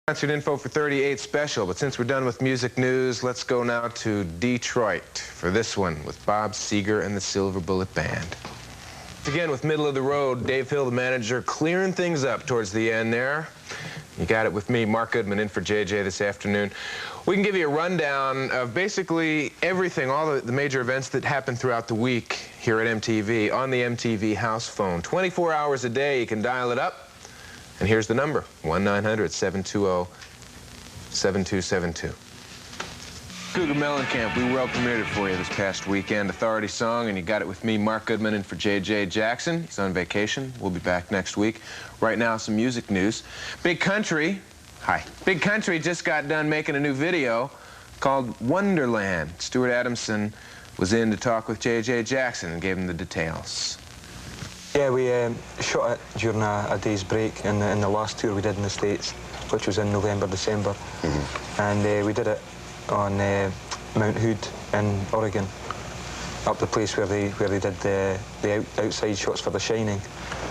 Concert info for 38 special, but since we're done with music news, let's go now to Detroit for this one with Bob Seger and the Silver Bullet Band. Again with Middle of the Road, Dave Hill, the manager, clearing things up towards the end there. You got it with me, Mark Goodman, in for JJ this afternoon. We can give you a rundown of basically everything, all the major events that happened throughout the week here at MTV on the MTV house phone. 24 hours a day, you can dial it up. And here's the number, 1-900-720-7272. Cougar Mellencamp, we well premiered it for you this past weekend. Authority song, and you got it with me, Mark Goodman, in for J.J. Jackson. He's on vacation. We'll be back next week. Right now, some music news. Big Country, hi. Big Country just got done making a new video called Wonderland. Stuart Adamson was in to talk with J.J. Jackson and gave him the details. Yeah, we shot it during a day's break in the last tour we did in the States, which was in November, December. And we did it on Mount Hood in Oregon, up the place where they did the outside shots for The Shining.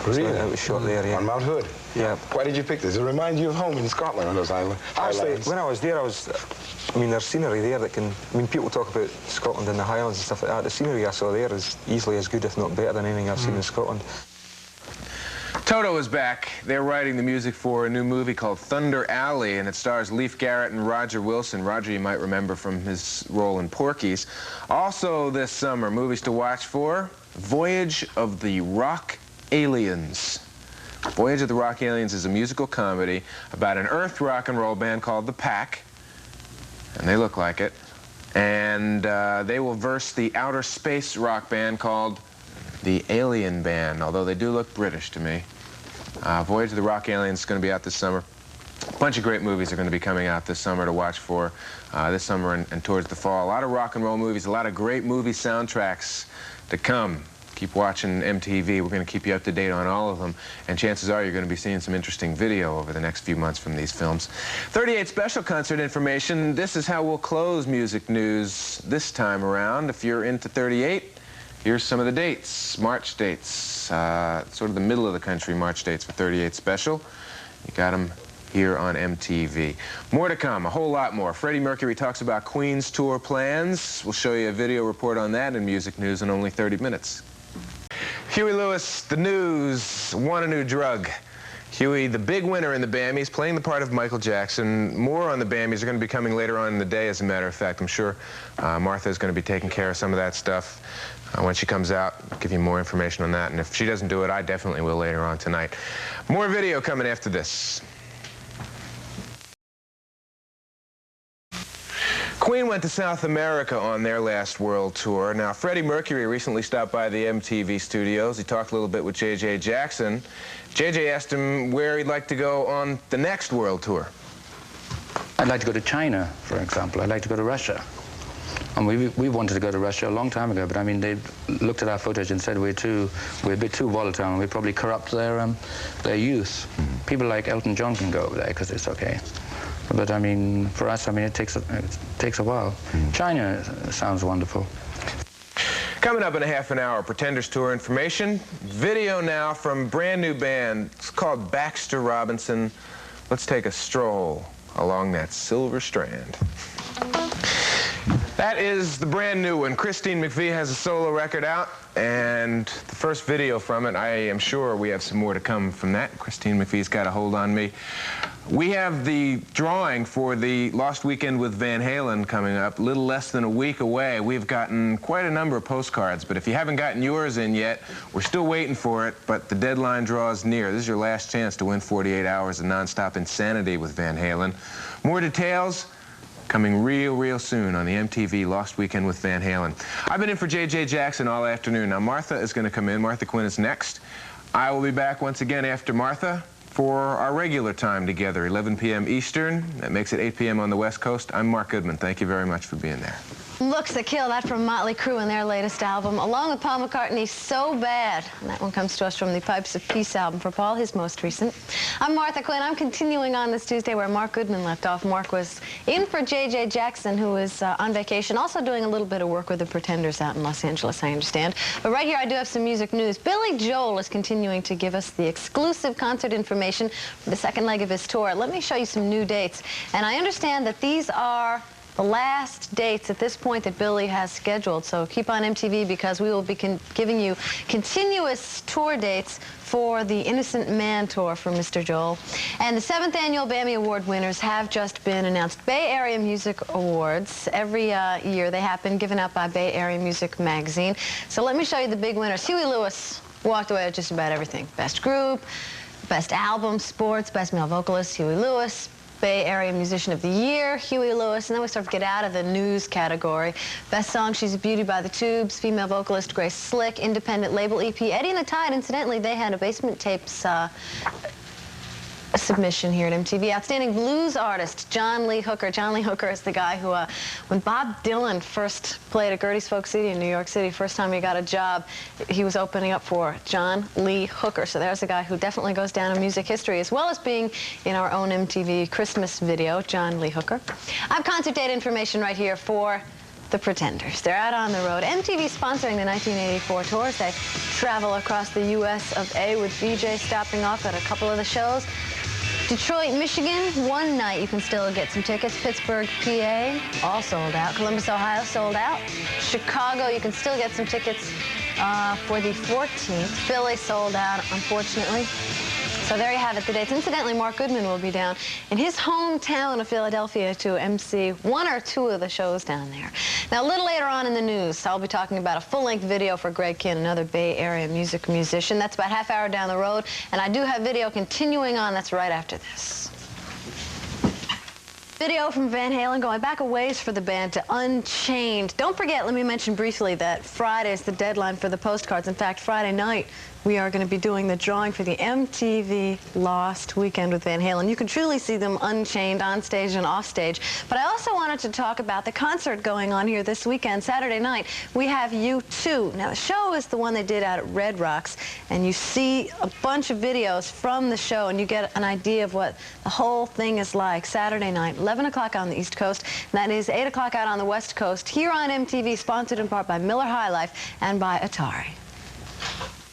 Really? So it was shot there, yeah. On Mount Hood? Yeah. Why did you pick this? Does it remind you of home in Scotland on those islands? Actually, when I was there, I mean, there's scenery there that can... I mean, people talk about Scotland and the Highlands and stuff like that. The scenery I saw there is easily as good, if not better, than anything I've seen in Scotland. Toto is back. They're writing the music for a new movie called Thunder Alley, and it stars Leif Garrett and Roger Wilson. Roger you might remember from his role in Porky's. Also this summer, movies to watch for, Voyage of the Rock Aliens. Voyage of the Rock Aliens is a musical comedy about an Earth rock and roll band called The Pack, and they look like it, and they will verse the outer space rock band called the Alien Band, although they do look British to me. Voyage of the Rock Aliens is going to be out this summer. A bunch of great movies are going to be coming out this summer to watch for this summer and towards the fall. A lot of rock and roll movies, a lot of great movie soundtracks to come. Keep watching MTV. We're going to keep you up to date on all of them. And chances are you're going to be seeing some interesting video over the next few months from these films. 38 special concert information. This is how we'll close music news this time around. If you're into 38, here's some of the dates, March dates, sort of the middle of the country March dates for 38 special. You got them here on MTV. More to come, a whole lot more. Freddie Mercury talks about Queen's tour plans. We'll show you a video report on that in music news in only 30 minutes. Huey Lewis, the news, want a new drug. Huey, the big winner in the Bammys, playing the part of Michael Jackson. More on the Bammys are going to be coming later on in the day, as a matter of fact. I'm sure Martha is going to be taking care of some of that stuff. When she comes out, I'll give you more information on that. And if she doesn't do it, I definitely will later on tonight. More video coming after this. Quinn went to South America on their last world tour. Now, Freddie Mercury recently stopped by the MTV studios. He talked a little bit with J.J. Jackson. J.J. asked him where he'd like to go on the next world tour. I'd like to go to China, for example. I'd like to go to Russia. And we wanted to go to Russia a long time ago, but I mean, they looked at our footage and said we're a bit too volatile and we probably corrupt their youth. People like Elton John can go over there because it's okay. But I mean, for us, I mean, it takes a while. China sounds wonderful. Coming up in a half an hour, Pretenders Tour information. Video now from a brand new band. It's called Baxter Robinson. Let's take a stroll along that silver strand. That is the brand new one. Christine McVie has a solo record out, and the first video from it, I am sure we have some more to come from that. Christine McVie's got a hold on me. We have the drawing for the Lost Weekend with Van Halen coming up, a little less than a week away. We've gotten quite a number of postcards, but if you haven't gotten yours in yet, we're still waiting for it, but the deadline draws near. This is your last chance to win 48 hours of nonstop insanity with Van Halen. More details coming real soon on the MTV Lost Weekend with Van Halen. I've been in for J.J. Jackson all afternoon. Now, Martha is going to come in. Martha Quinn is next. I will be back once again after Martha for our regular time together, 11 p.m. Eastern. That makes it 8 p.m. on the West Coast. I'm Mark Goodman. Thank you very much for being there. Looks That Kill, that from Motley Crue in their latest album, along with Paul McCartney's So Bad. And that one comes to us from the Pipes of Peace album for Paul, his most recent. I'm Martha Quinn. I'm continuing on this Tuesday where Mark Goodman left off. Mark was in for J.J. Jackson, who is on vacation, also doing a little bit of work with the Pretenders out in Los Angeles, I understand. But right here, I do have some music news. Billy Joel is continuing to give us the exclusive concert information for the second leg of his tour. Let me show you some new dates. And I understand that these are the last dates at this point that Billy has scheduled. So keep on MTV because we will be giving you continuous tour dates for the Innocent Man tour for Mr. Joel. And the 7th annual BAMI Award winners have just been announced. Bay Area Music Awards. Every year they happen, given out by Bay Area Music Magazine. So let me show you the big winners. Huey Lewis walked away with just about everything. Best group, best album, sports, best male vocalist, Huey Lewis. Bay Area Musician of the Year, Huey Lewis, and then we sort of get out of the news category. Best song, She's a Beauty by the Tubes, female vocalist Grace Slick, independent label EP. Eddie and the Tide, incidentally, they had a Basement Tapes submission here at MTV. Outstanding blues artist, John Lee Hooker. John Lee Hooker is the guy who, when Bob Dylan first played at Gertie's Folk City in New York City, first time he got a job, he was opening up for John Lee Hooker. So there's a guy who definitely goes down in music history, as well as being in our own MTV Christmas video, John Lee Hooker. I have concert date information right here for the Pretenders. They're out on the road. MTV sponsoring the 1984 tours. They travel across the U.S. of A. with VJ stopping off at a couple of the shows. Detroit, Michigan, one night you can still get some tickets. Pittsburgh, PA, all sold out. Columbus, Ohio, sold out. Chicago, you can still get some tickets for the 14th. Philly, sold out, unfortunately. So there you have it, the dates. Incidentally, Mark Goodman will be down in his hometown of Philadelphia to MC one or two of the shows down there. Now, a little later on in the news, I'll be talking about a full-length video for Greg Quinn, another Bay Area musician. That's about half hour down the road, and I do have video continuing on. That's right after this. Video from Van Halen going back a ways for the band to Unchained. Don't forget, let me mention briefly that Friday is the deadline for the postcards. In fact, Friday night, we are going to be doing the drawing for the MTV Lost Weekend with Van Halen. You can truly see them unchained on stage and off stage. But I also wanted to talk about the concert going on here this weekend, Saturday night. We have U2. Now, the show is the one they did out at Red Rocks, and you see a bunch of videos from the show, and you get an idea of what the whole thing is like. Saturday night, 11 o'clock on the East Coast, and that is 8 o'clock out on the West Coast, here on MTV, sponsored in part by Miller High Life and by Atari.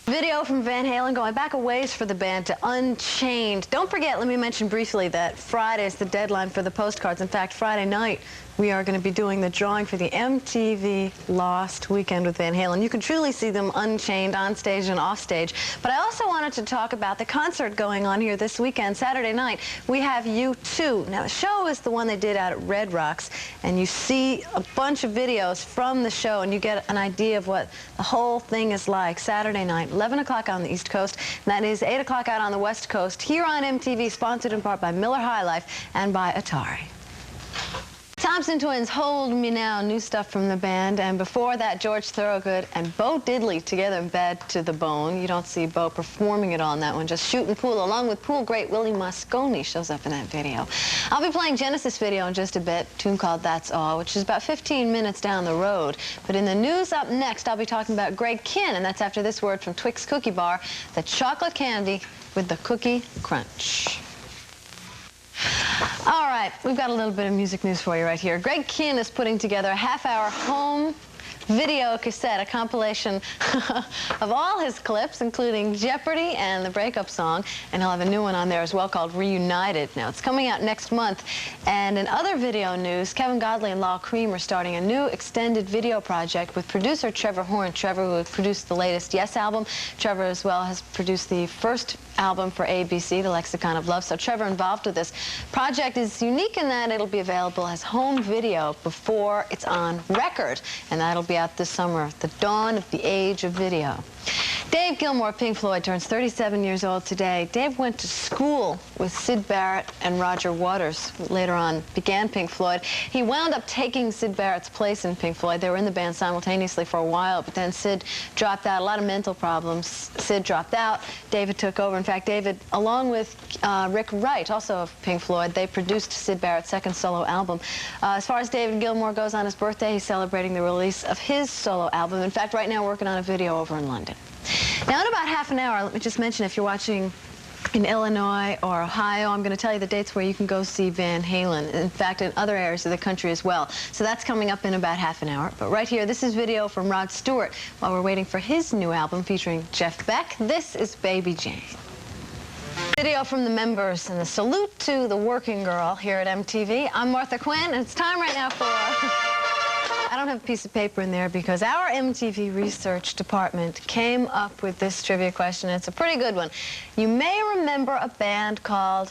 Video from Van Halen going back a ways for the band to Unchained. Don't forget, let me mention briefly that Friday is the deadline for the postcards. In fact, Friday night, we are going to be doing the drawing for the MTV Lost Weekend with Van Halen. You can truly see them unchained on stage and off stage. But I also wanted to talk about the concert going on here this weekend, Saturday night. We have U2. Now, the show is the one they did out at Red Rocks, and you see a bunch of videos from the show, and you get an idea of what the whole thing is like. Saturday night, 11 o'clock on the East Coast, and that is 8 o'clock out on the West Coast, here on MTV, sponsored in part by Miller High Life and by Atari. Thompson Twins, Hold Me Now, new stuff from the band. And before that, George Thorogood and Bo Diddley together in Bad to the Bone. You don't see Bo performing it on that one, just shooting pool, along with pool great Willie Mosconi shows up in that video. I'll be playing Genesis video in just a bit, a tune called That's All, which is about 15 minutes down the road. But in the news up next, I'll be talking about Greg Quinn, and that's after this word from Twix Cookie Bar, the chocolate candy with the cookie crunch. All right, we've got a little bit of music news for you right here. Greg Quinn is putting together a half-hour home video cassette, a compilation of all his clips, including Jeopardy and the breakup song, and he'll have a new one on there as well called Reunited. Now, it's coming out next month. And in other video news, Kevin Godley and Lal Cream are starting a new extended video project with producer Trevor Horn. Trevor, who produced the latest Yes album. Trevor, as well, has produced the first album for ABC, The Lexicon of Love. So Trevor involved with this project is unique in that it'll be available as home video before it's on record, and that'll be out this summer, the dawn of the age of video. Dave Gilmour of Pink Floyd turns 37 years old today. Dave went to school with Syd Barrett and Roger Waters, who later on began Pink Floyd. He wound up taking Syd Barrett's place in Pink Floyd. They were in the band simultaneously for a while, but then Syd dropped out. A lot of mental problems. Syd dropped out. David took over. In fact, David, along with Rick Wright, also of Pink Floyd, they produced Syd Barrett's second solo album. As far as David Gilmour goes, on his birthday, he's celebrating the release of his solo album. In fact, right now, working on a video over in London. Now, in about half an hour, let me just mention, if you're watching in Illinois or Ohio, I'm going to tell you the dates where you can go see Van Halen. In fact, in other areas of the country as well. So that's coming up in about half an hour. But right here, this is video from Rod Stewart while we're waiting for his new album featuring Jeff Beck. This is Baby Jane. Video from the members and the salute to the working girl here at MTV. I'm Martha Quinn, and it's time right now for... I don't have a piece of paper in there because our MTV research department came up with this trivia question. It's a pretty good one. You may remember a band called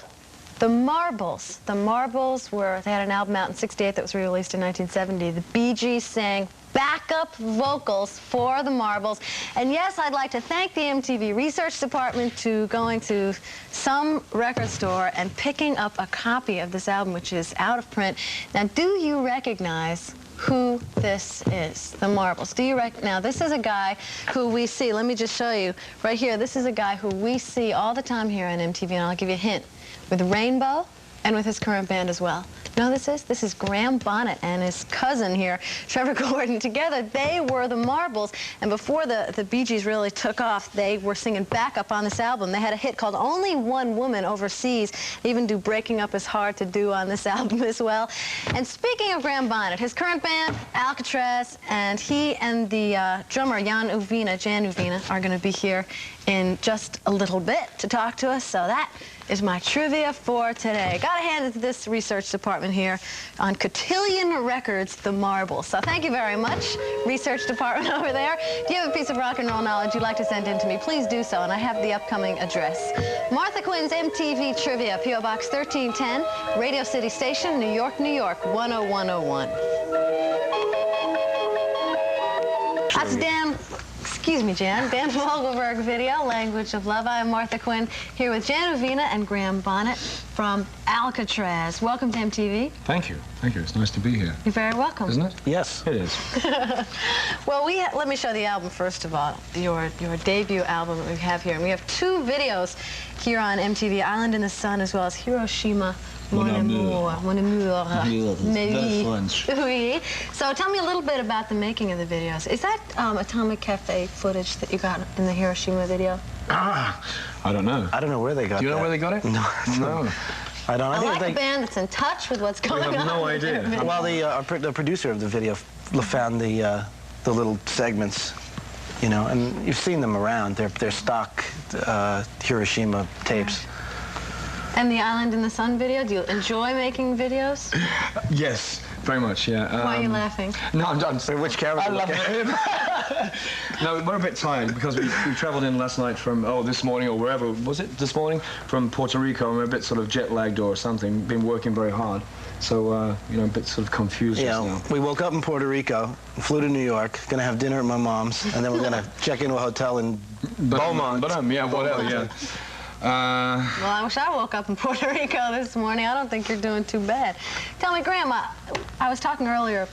The Marbles. The Marbles they had an album out in '68 that was re-released in 1970. The Bee Gees sang backup vocals for The Marbles. And yes, I'd like to thank the MTV research department to going to some record store and picking up a copy of this album, which is out of print. Now, do you recognize who this is? The Marbles. Do you now, this is a guy who we see. Let me just show you right here. This is a guy who we see all the time here on MTV, and I'll give you a hint. With Rainbow and with his current band as well. You know who this is? This is Graham Bonnet and his cousin here, Trevor Gordon. Together, they were the Marbles. And before the Bee Gees really took off, they were singing backup on this album. They had a hit called Only One Woman Overseas. They even do Breaking Up Is Hard to Do on this album as well. And speaking of Graham Bonnet, his current band, Alcatraz, and he and the drummer, Jan Uvina, are going to be here in just a little bit to talk to us. So that is my trivia for today. Gotta hand it to this research department here on Cotillion Records, The Marbles. So thank you very much, research department over there. If you have a piece of rock and roll knowledge you'd like to send in to me, please do so, and I have the upcoming address. Martha Quinn's MTV Trivia, P.O. Box 1310, Radio City Station, New York, New York, 10101. That's Dan. Excuse me, Jan. Dan Vogelberg video, Language of Love. I am Martha Quinn here with Jan Uvina and Graham Bonnet from Alcatraz. Welcome to MTV. Thank you. Thank you. It's nice to be here. You're very welcome. Isn't it? Yes. It is. Well, let me show the album first of all, your debut album that we have here. And we have two videos here on MTV, Island in the Sun, as well as Hiroshima, Mon Amour. Mon Amour. Oui. So tell me a little bit about the making of the videos. Is that Atomic Cafe footage that you got in the Hiroshima video? I don't know. I don't know where they got it. Do you know where they got it? No. No. I don't. I like a band that's in touch with what's going on. I have no idea. Well, the producer of the video found the little segments, you know, and you've seen them around. They're stock Hiroshima tapes. And the Island in the Sun video, do you enjoy making videos? Yes, very much, yeah. Why are you laughing? No, I'm done. Which camera? I love it. No, we're a bit tired because we travelled in last night from, this morning or wherever, was it this morning? From Puerto Rico, and we're a bit sort of jet-lagged or something, been working very hard. So, you know, a bit sort of confused just now. We woke up in Puerto Rico, flew to New York, gonna have dinner at my mom's, and then we're gonna check into a hotel in Beaumont. Yeah, whatever, yeah. Well, I wish I woke up in Puerto Rico this morning. I don't think you're doing too bad. Tell me, Graham, I was talking earlier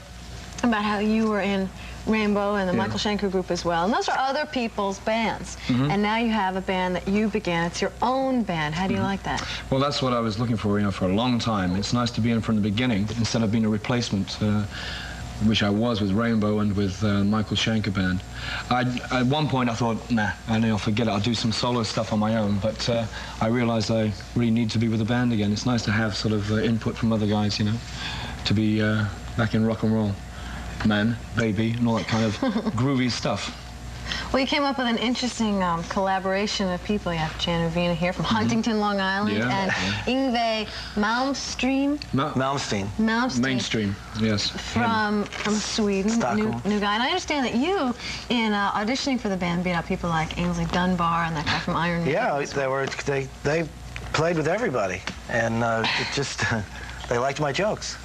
about how you were in Rainbow and the Michael Schenker group as well. And those are other people's bands. And now you have a band that you began. It's your own band. How do you like that? Well, that's what I was looking for, you know, for a long time. It's nice to be in from the beginning instead of being a replacement. Which I was with Rainbow and with Michael Schenker Band. At one point I thought, nah, I'll forget it, I'll do some solo stuff on my own, but I realized I really need to be with the band again. It's nice to have sort of input from other guys, you know, to be back in rock and roll, man, baby, and all that kind of groovy stuff. Well, you came up with an interesting collaboration of people. You have Jan Uvina here from Huntington, Long Island, and Yngwie Malmsteen. Malmsteen. Mainstream, yes. From Sweden, new guy. And I understand that you, in auditioning for the band, beat out people like Ainsley Dunbar and that guy from Iron Maiden. Yeah, they played with everybody, and it just they liked my jokes.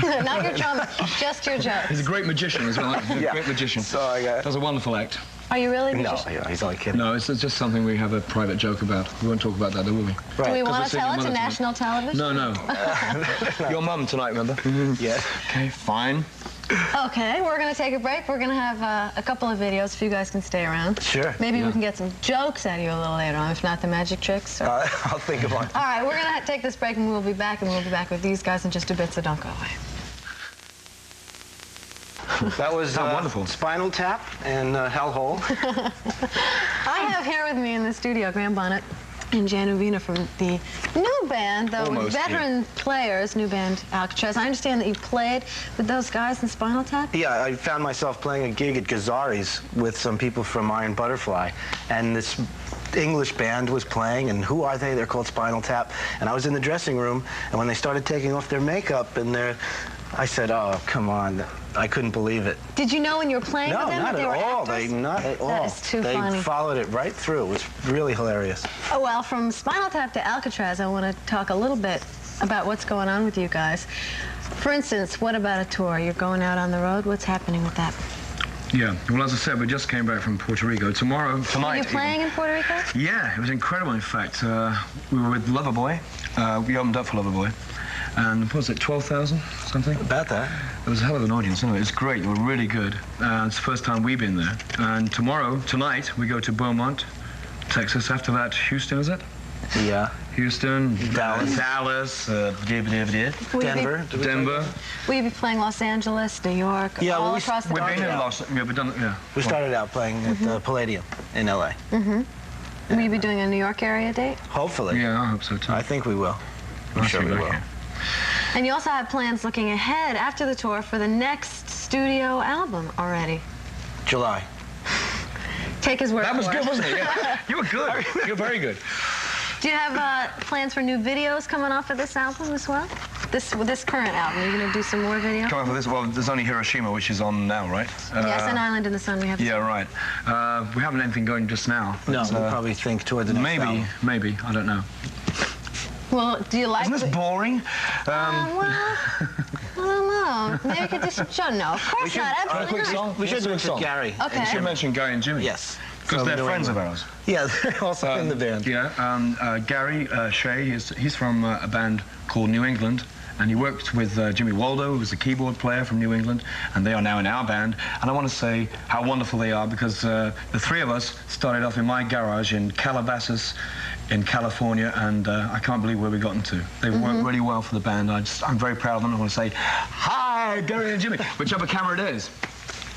Not your drama, just your jokes. He's a great magician as well. He's a great magician. So does a wonderful act. Are you really? No, yeah, he's only kidding. No, it's just something we have a private joke about. We won't talk about that, will we? Right. Do we want to seeing tell your it to mother national television? No, no. Your mum tonight, remember? Yeah. Okay, fine. Okay, we're going to take a break. We're going to have a couple of videos if you guys can stay around. Sure. Maybe we can get some jokes out of you a little later on, if not the magic tricks. Or... I'll think of one. All right, we're going to take this break and we'll be back, with these guys in just a bit, so don't go away. That was wonderful. Spinal Tap and Hellhole. I have here with me in the studio Graham Bonnet and Genovina from the new band, the Almost, veteran players, new band Alcatraz. I understand that you played with those guys in Spinal Tap? Yeah, I found myself playing a gig at Gazzari's with some people from Iron Butterfly, and this English band was playing, and who are they? They're called Spinal Tap. And I was in the dressing room, and when they started taking off their makeup and I said, oh, come on. I couldn't believe it. Did you know when you were playing No, with them not that they at were all. actors? Not at all. That is too funny. They followed it right through. It was really hilarious. Oh, well, from Spinal Tap to Alcatraz, I want to talk a little bit about what's going on with you guys. For instance, what about a tour? You're going out on the road. What's happening with that? Yeah, well, as I said, we just came back from Puerto Rico. Tonight. Are you playing in Puerto Rico? Yeah, it was incredible, in fact. We were with Loverboy. We opened up for Loverboy. And what was it, 12,000, something? About that. It was a hell of an audience, anyway. It was great. They were really good. It's the first time we've been there. And tonight, we go to Beaumont, Texas. After that, Houston, is it? Yeah. Houston, Dallas. Denver. Will you be playing Los Angeles, New York, Yeah, all well, across the We've country? been in Los Angeles. Yeah, we've done it, yeah. We started out playing at the Palladium in L.A. Will you be doing a New York area date? Hopefully. Yeah, I hope so, too. I think we will. I'm sure we will. And you also have plans looking ahead after the tour for the next studio album already. July. Take his word That was for good, it. wasn't it? Yeah. You were good. You're very good. Do you have plans for new videos coming off of this album as well? This current album, are you going to do some more videos? Come on for this. Well, there's only Hiroshima, which is on now, right? Yes, An Island in the Sun we have. Yeah, right. We haven't anything going just now. No, but, we'll probably think toward the next album. Maybe. I don't know. Well, do you like... Isn't this boring? Well, I don't know. Maybe we could do some show. No, of course not. Absolutely quick not. song. We should Yes, do a it song. with Gary. Okay. You should mention Gary and Jimmy. Yes. Because From they're New friends England. of ours. Yeah, they're also in the band. Yeah, Gary Shea, he's from a band called New England, and he worked with Jimmy Waldo, who was a keyboard player from New England, and they are now in our band. And I want to say how wonderful they are, because the three of us started off in my garage in Calabasas, in California, and I can't believe where we've gotten to. They've worked really well for the band. I'm very proud of them. I want to say, hi, Gary and Jimmy, whichever camera it is.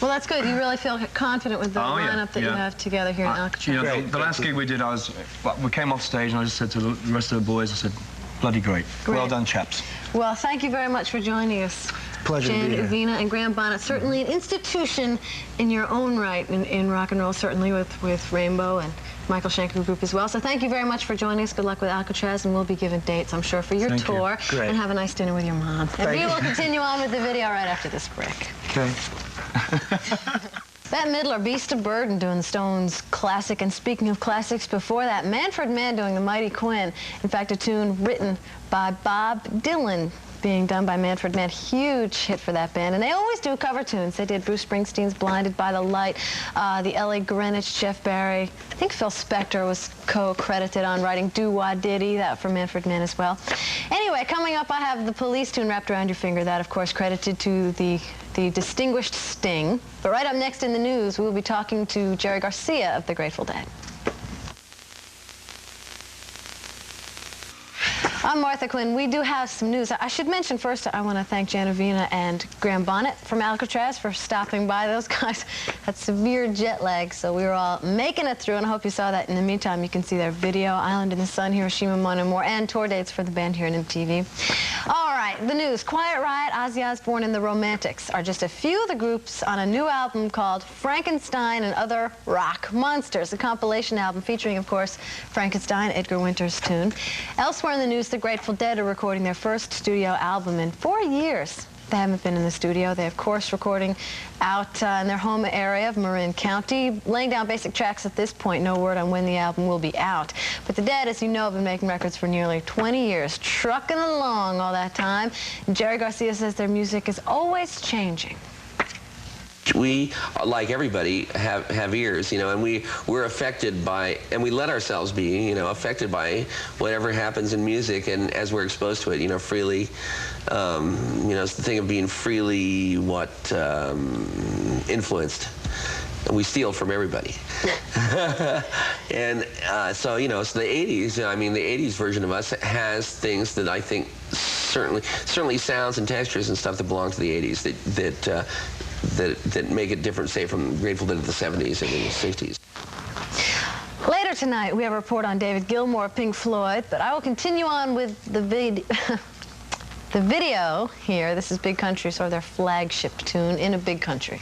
Well, that's good. You really feel confident with the lineup that you have together here in Alcatraz. You know, the last gig we did, we came off stage and I just said to the rest of the boys, I said, bloody great. Well done, chaps. Well, thank you very much for joining us. Pleasure to be here. Uvina and Graham Bonnet, certainly an institution in your own right in rock and roll, certainly with Rainbow and Michael Schenker Group as well. So thank you very much for joining us. Good luck with Alcatraz, and we'll be giving dates, I'm sure, for your tour. Great. And have a nice dinner with your mom. And we will continue on with the video right after this break. Okay. Bette Midler, Beast of Burden, doing the Stones classic. And speaking of classics, before that, Manfred Mann doing the Mighty Quinn. In fact, a tune written by Bob Dylan, being done by Manfred Mann. Huge hit for that band. And they always do cover tunes. They did Bruce Springsteen's Blinded by the Light, the L.A. Greenwich, Jeff Barry. I think Phil Spector was co-credited on writing Do-Wah Diddy, that for Manfred Mann as well. Anyway, coming up, I have the Police tune Wrapped Around Your Finger. That, of course, credited to the distinguished Sting. But right up next in the news, we will be talking to Jerry Garcia of the Grateful Dead. I'm Martha Quinn. We do have some news. I should mention first, I want to thank Genovina and Graham Bonnet from Alcatraz for stopping by. Those guys had severe jet lag, so we were all making it through, and I hope you saw that. In the meantime, you can see their video, Island in the Sun, Hiroshima, Mon Amour, and tour dates for the band here in MTV. All right, the news. Quiet Riot, Ozzy Osbourne, and the Romantics are just a few of the groups on a new album called Frankenstein and Other Rock Monsters, a compilation album featuring, of course, Frankenstein, Edgar Winter's tune. Elsewhere in the news, the Grateful Dead are recording their first studio album in 4 years. They haven't been in the studio. They're, of course, recording out in their home area of Marin County, laying down basic tracks at this point. No word on when the album will be out. But the Dead, as you know, have been making records for nearly 20 years, trucking along all that time. And Jerry Garcia says their music is always changing. We, like everybody, have ears, you know, and we're affected by, and we let ourselves be, you know, affected by whatever happens in music, and as we're exposed to it, you know, freely, you know, it's the thing of being freely, influenced. We steal from everybody. And so, you know, so the 80s, I mean, the 80s version of us has things that I think certainly sounds and textures and stuff that belong to the 80s that make it different, say, from Grateful Dead of the 70s and the 60s. Later tonight, we have a report on David Gilmour of Pink Floyd, but I will continue on with the video here. This is Big Country, sort of their flagship tune, In a Big Country.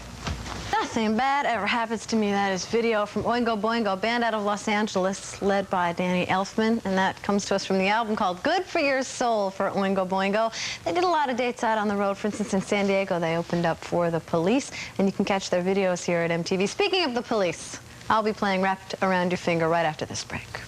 Nothing bad ever happens to me. That is video from Oingo Boingo, band out of Los Angeles, led by Danny Elfman, and that comes to us from the album called Good for Your Soul for Oingo Boingo. They did a lot of dates out on the road. For instance, in San Diego, they opened up for the Police, and you can catch their videos here at MTV. Speaking of the Police, I'll be playing Wrapped Around Your Finger right after this break.